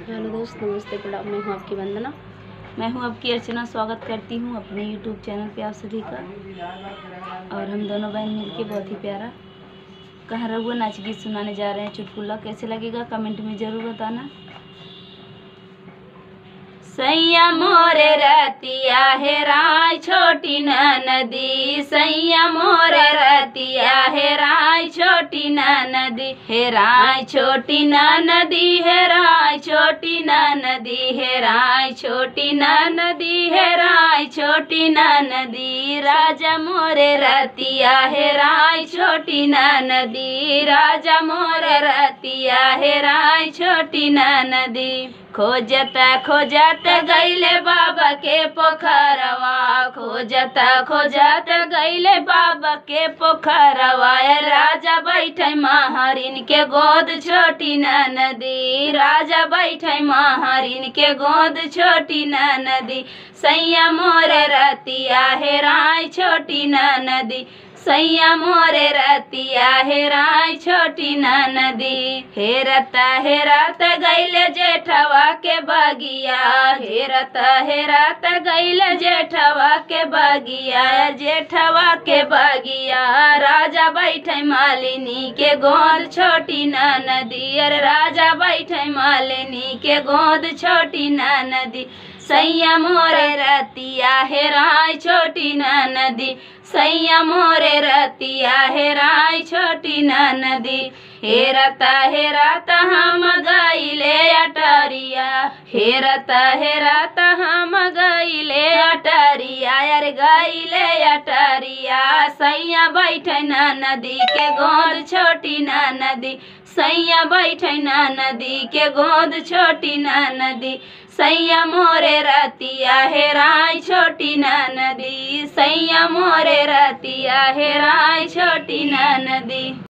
Hello दोस्त, नमस्ते, प्रणाम। मैं हूँ आपकी वंदना। मैं हूँ आपकी अर्चना। स्वागत करती हूँ अपने यूट्यूब चैनल पे आप सभी का। और हम दोनों बहन मिलके बहुत ही प्यारा कहाँ रहुआ नाच गीत सुनाने जा रहे हैं। चुटकुला कैसे लगेगा कमेंट में ज़रूर बताना। सैया मोरे रतिया हेराय छोटी नदी, सैया मोरे रतिया हेराय छोटी नदी, हेराय छोटी नदी, हेराय छोटी नदी, हेराय छोटी नदी, हेराय छोटी नदी। राजा मोरे रतिया हेराय छोटी नदी, राजा मोरे रतिया हेराय छोटी नदी। खोजता खोजता गईले बाबा के पोखरवा, खोजता खोजता गईले बाबा के पोखरवा। राजा बैठे महारिन के गोद छोटी नदी, राजा बैठे महारिन के गोद छोटी नदी। सैया मोरे रतिया हेराय छोटी नदी, सैया मोरे रतिया हेराय छोटी नदी। हेरता हेरता गईले जेठवा के बगिया, हेरता हेरता गईले जेठवा के बगिया, जेठवा के बगिया। राजा बैठे मालिनी के गोद छोटी नदी, अरे राजा बैठे मालिनी के गोद छोटी नदी। सैया मोरे रतिया हेराय छोटी नदी, सैया मोरे रतिया हेराय छोटी नदी। हेरता हेरता हम गईले अटरिया, हेरता हेरता हम गईले अटरिया, यार गईले अटरिया। सैया बैठे नदी के गोद छोटी नदी, सैया बैठे नदी के गोद छोटी नदी। सैया मोरे रतिया हेराय छोटी नदी, सैया मोरे रतिया हेराय छोटी नदी।